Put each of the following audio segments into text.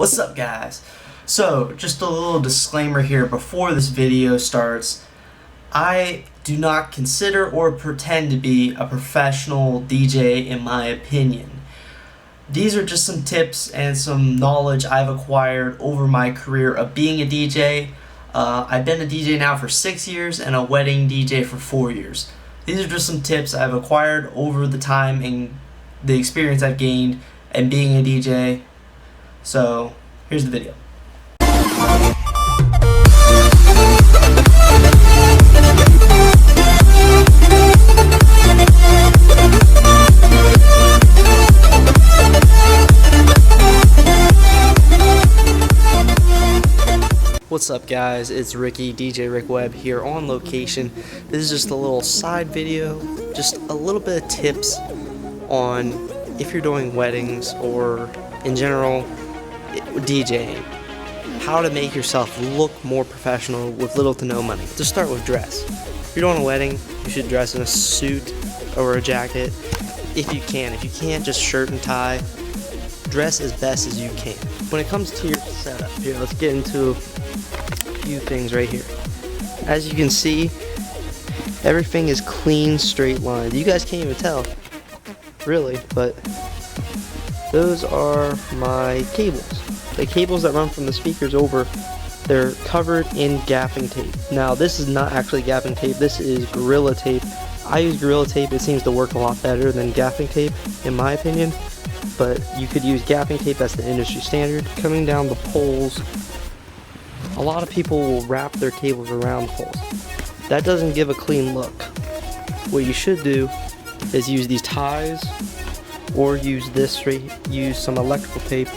What's up, guys? So, just a little disclaimer here before this video starts. I do not consider or pretend to be a professional DJ in my opinion. These are just some tips and some knowledge I've acquired over my career of being a DJ. I've been a DJ now for 6 years and a wedding DJ for 4 years. These are just some tips I've acquired over the time and the experience I've gained and being a DJ. So, here's the video. What's up, guys? It's Ricky, DJ Rick Webb here on location. This is just a little side video, just a little bit of tips on if you're doing weddings or in general DJing, how to make yourself look more professional with little to no money. To start with dress. If you're doing a wedding, you should dress in a suit or a jacket if you can. If you can't, just shirt and tie. Dress as best as you can. When it comes to your setup, here, let's get into a few things right here. As you can see, everything is clean, straight lines. You guys can't even tell, really, but those are my cables. The cables that run from the speakers over, they're covered in gaffing tape. Now, this is not actually gaffing tape, this is Gorilla Tape. I use Gorilla Tape, it seems to work a lot better than gaffing tape, in my opinion. But you could use gaffing tape, that's the industry standard. Coming down the poles, a lot of people will wrap their cables around the poles. That doesn't give a clean look. What you should do is use these ties, or use some electrical tape,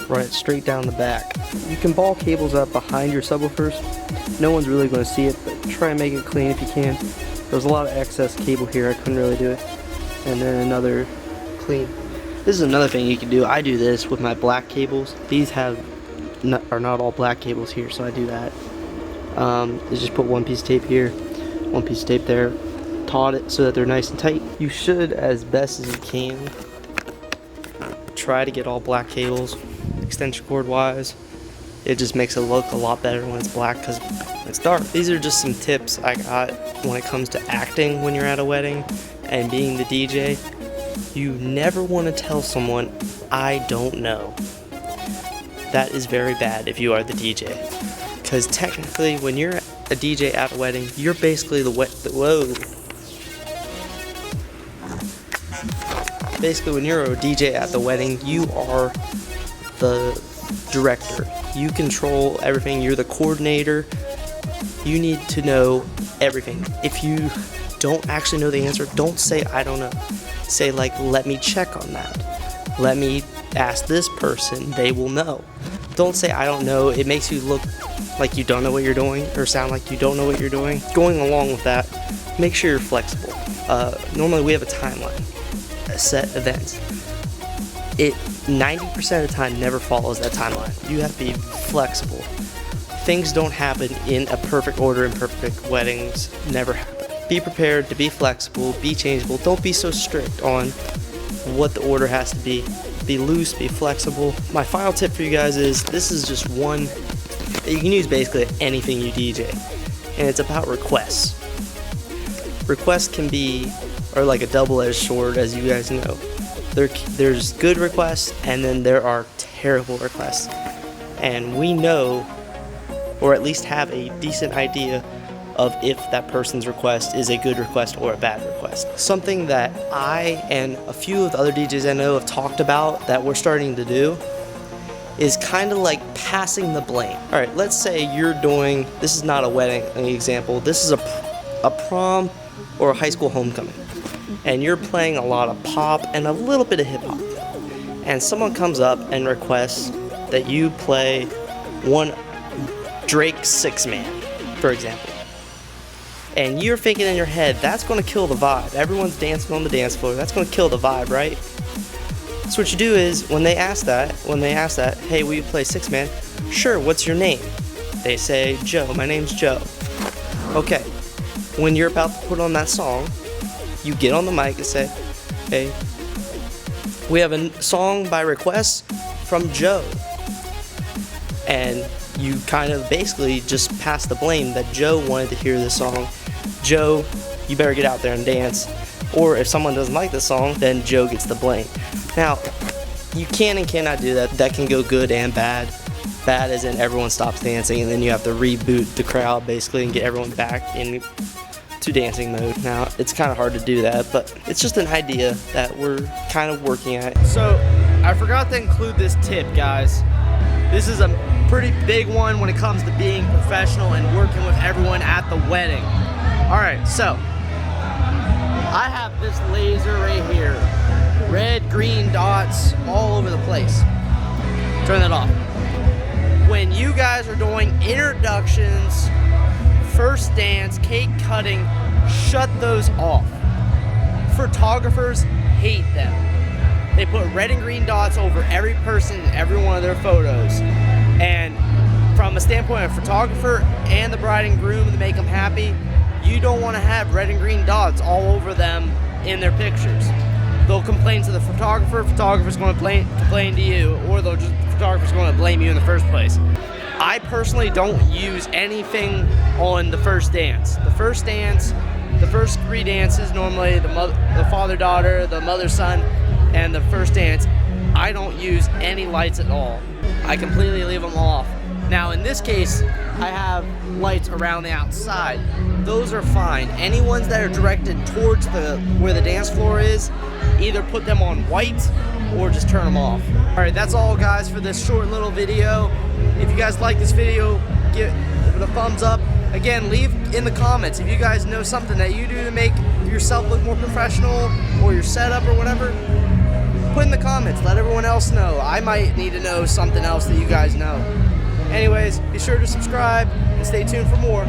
run it straight down the back. You can ball cables up behind your subwoofers. No one's really going to see it, but try and make it clean if you can. There's a lot of excess cable here, I couldn't really do it. And then another clean. This is another thing you can do. I do this with my black cables. These are not all black cables here, so I do that. Is just put one piece of tape here, one piece of tape there, taut it so that they're nice and tight. You should, as best as you can, try to get all black cables, extension cord wise. It just makes it look a lot better when it's black because it's dark. These are just some tips I got when it comes to acting when you're at a wedding and being the DJ. You never want to tell someone, I don't know. That is very bad if you are the DJ. Because technically, when you're a DJ at a wedding, you're basically Basically, when you're a DJ at the wedding, you are the director. You control everything. You're the coordinator. You need to know everything. If you don't actually know the answer, don't say, I don't know. Say, like, let me check on that. Let me ask this person. They will know. Don't say, I don't know. It makes you look like you don't know what you're doing, or sound like you don't know what you're doing. Going along with that, make sure you're flexible. Normally, we have a timeline. Set events. It 90% of the time never follows that timeline. You have to be flexible. Things don't happen in a perfect order, and perfect weddings never happen. Be prepared to be flexible, be changeable. Don't be so strict on what the order has to be. Be loose, be flexible. My final tip for you guys is, this is just one, you can use basically anything you DJ, and it's about requests. Requests can be like a double-edged sword, as you guys know. There's good requests, and then there are terrible requests. And we know, or at least have a decent idea of if that person's request is a good request or a bad request. Something that I and a few of the other DJs I know have talked about that we're starting to do is kind of like passing the blame. Alright, let's say you're doing, this is not a wedding example, this is a prom or a high school homecoming, and you're playing a lot of pop and a little bit of hip hop, and someone comes up and requests that you play one Drake 6 Man, for example. And you're thinking in your head, that's going to kill the vibe. Everyone's dancing on the dance floor. That's going to kill the vibe, right? So what you do is, when they ask that, hey, will you play 6 Man? Sure, what's your name? They say, Joe. My name's Joe. Okay. When you're about to put on that song, you get on the mic and say, hey, we have a song by request from Joe. and you kind of basically just pass the blame that Joe wanted to hear this song. Joe, you better get out there and dance. Or if someone doesn't like the song, then Joe gets the blame. Now, you can and cannot do that. That can go good and bad. Bad as in everyone stops dancing, and then you have to reboot the crowd basically and get everyone back into dancing mode. Now, it's kind of hard to do that, but it's just an idea that we're kind of working at. So, I forgot to include this tip, guys. This is a pretty big one when it comes to being professional and working with everyone at the wedding. Alright, so I have this laser right here. Red, green dots all over the place. Turn that off. When you guys are doing introductions, first dance, cake cutting, shut those off. Photographers hate them. They put red and green dots over every person in every one of their photos. And from a standpoint of photographer and the bride and groom to make them happy, you don't want to have red and green dots all over them in their pictures. They'll complain to the photographer's going to complain to you, or photographer's going to blame you in the first place. I personally don't use anything on the first dance. The first dance, the first 3 dances, normally the father-daughter, the mother-son, and the first dance, I don't use any lights at all. I completely leave them off. Now in this case, I have lights around the outside. Those are fine. Any ones that are directed towards where the dance floor is, either put them on white or just turn them off. Alright, that's all guys for this short little video. If you guys like this video, give it a thumbs up. Again, leave in the comments if you guys know something that you do to make yourself look more professional, or your setup or whatever. Put in the comments, let everyone else know. I might need to know something else that you guys know. Anyways, be sure to subscribe and stay tuned for more.